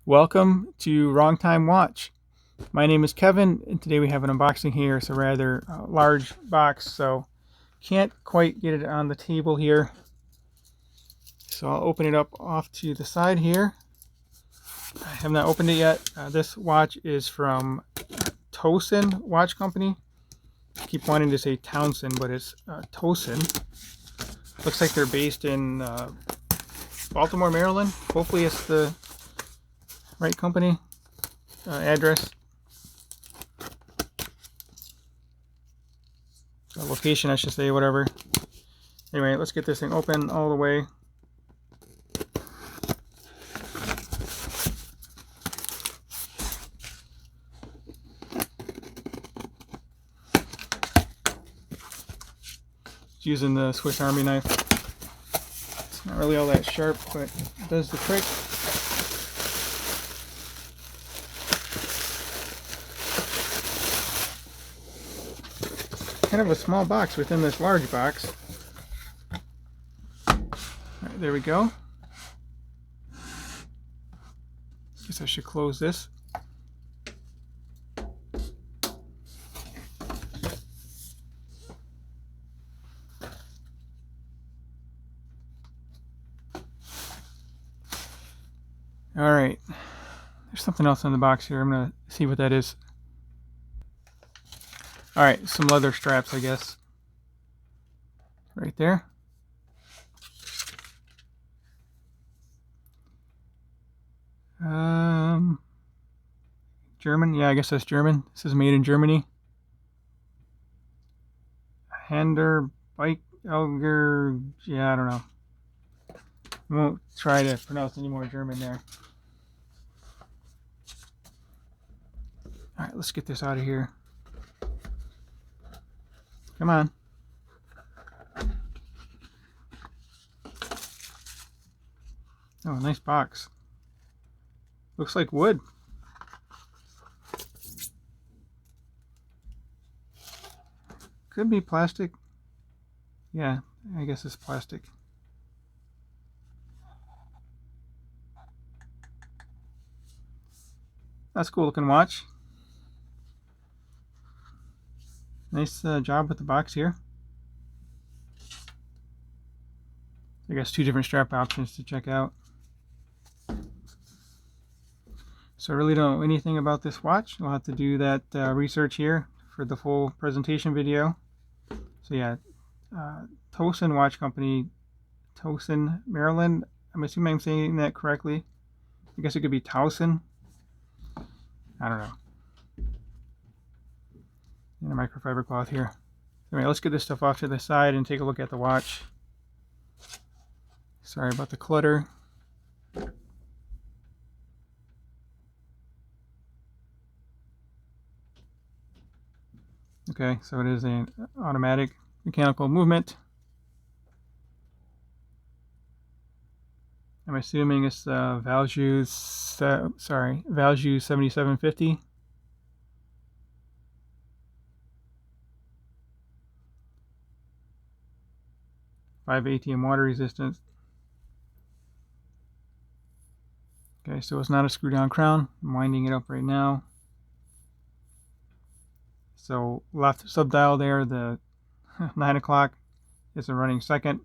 Welcome to Wrong Time Watch. My name is Kevin, and today we have an unboxing here. It's a rather large box, so can't quite get it on the table here. So I'll open it up off to the side here. I have not opened it yet. This watch is from Towson Watch Company. I keep wanting to say Towson, but it's Towson. Looks like they're based in Baltimore, Maryland. Hopefully it's the right company. Address. Location, I should say, whatever. Anyway, let's get this thing open all the way. Using the Swiss Army knife. It's not really all that sharp, but it does the trick. Kind of a small box within this large box. All right, there we go. Guess I should close this. All right, there's something else in the box here. I'm gonna see what that is. All right, some leather straps, I guess. Right there. German. Yeah, I guess that's German. This is made in Germany. Hander Bike Elger. Yeah, I don't know. I won't try to pronounce any more German there. All right, let's get this out of here. Come on. Oh, nice box. Looks like wood. Could be plastic. Yeah, I guess it's plastic. That's a cool looking watch. Nice job with the box here. I guess two different strap options to check out. So I really don't know anything about this watch. I'll have to do that research here for the full presentation video. So yeah, Towson Watch Company, Towson, Maryland. I'm assuming I'm saying that correctly. I guess it could be Towson. I don't know. And a microfiber cloth here. Anyway, let's get this stuff off to the side and take a look at the watch. Sorry about the clutter. Okay, so it is an automatic mechanical movement. I'm assuming it's Valjoux 7750. 5 ATM water resistance. Okay, so it's not a screw down crown. I'm winding it up right now. So left subdial there, the 9 o'clock is a running second.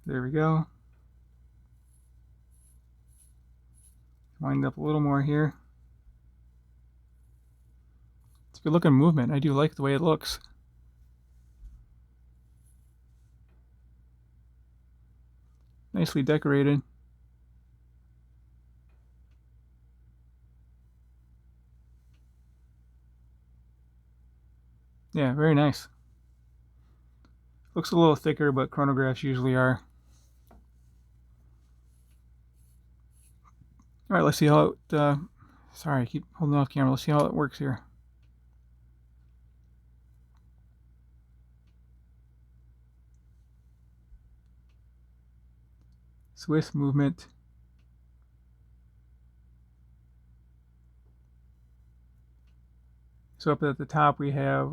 There we go. Wind up a little more here. It's a good looking movement. I do like the way it looks. Nicely decorated. Yeah, very nice. Looks a little thicker, but chronographs usually are. All right, let's see how it, sorry, I keep holding off camera. Let's see how it works here. Swiss movement. So up at the top we have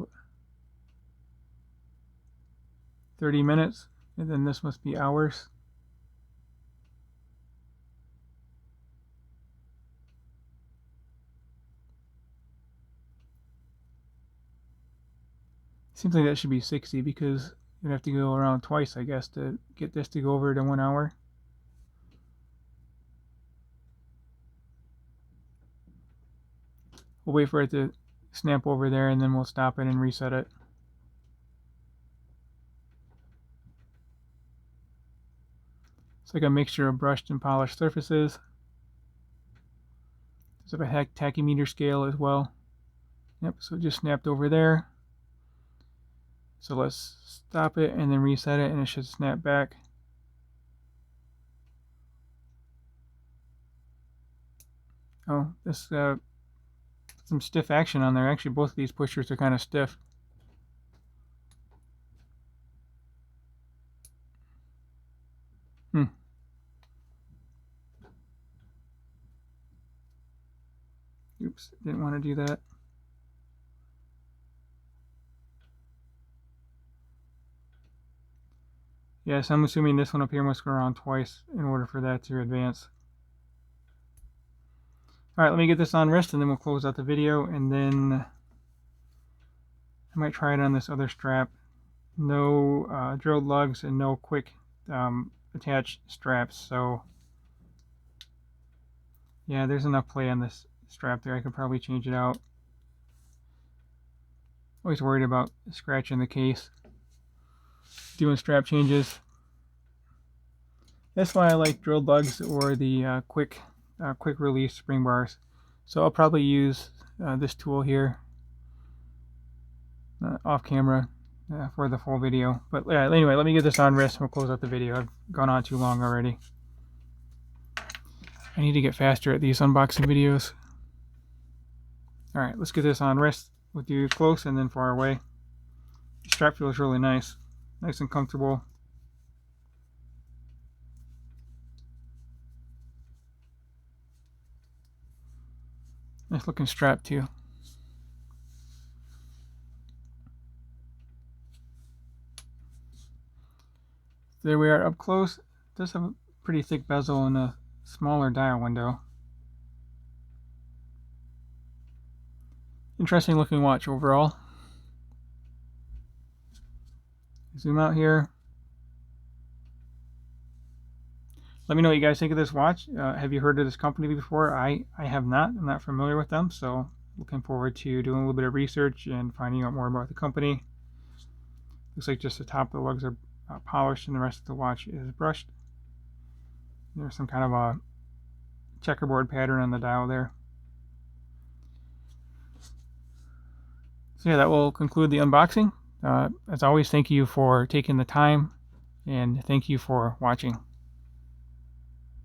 30 minutes, and then this must be hours. Seems like that should be 60 because you'd have to go around twice, I guess, to get this to go over to 1 hour. We'll wait for it to snap over there, and then we'll stop it and reset it. It's like a mixture of brushed and polished surfaces. There's a tachymeter scale as well. Yep, so it just snapped over there. So let's stop it and then reset it, and it should snap back. Oh, this some stiff action on there. Actually, both of these pushers are kind of stiff. Oops, didn't want to do that. Yes, I'm assuming this one up here must go around twice in order for that to advance. Alright, let me get this on wrist and then we'll close out the video, and then I might try it on this other strap. No drilled lugs and no quick attached straps, so yeah, there's enough play on this strap there. I could probably change it out. Always worried about scratching the case doing strap changes. That's why I like drilled lugs or the quick release spring bars. So I'll probably use this tool here off camera for the full video. But anyway, let me get this on wrist and we'll close out the video. I've gone on too long already. I need to get faster at these unboxing videos. Alright, let's get this on wrist. We'll do close and then far away. The strap feels really nice. Nice and comfortable. Nice looking strap too. There we are up close. It does have a pretty thick bezel and a smaller dial window. Interesting looking watch overall. Zoom out here. Let me know what you guys think of this watch. Have you heard of this company before? I have not. I'm not familiar with them, so looking forward to doing a little bit of research and finding out more about the company. Looks like just the top of the lugs are polished and the rest of the watch is brushed. There's some kind of a checkerboard pattern on the dial there. So yeah, that will conclude the unboxing. As always, thank you for taking the time, and thank you for watching.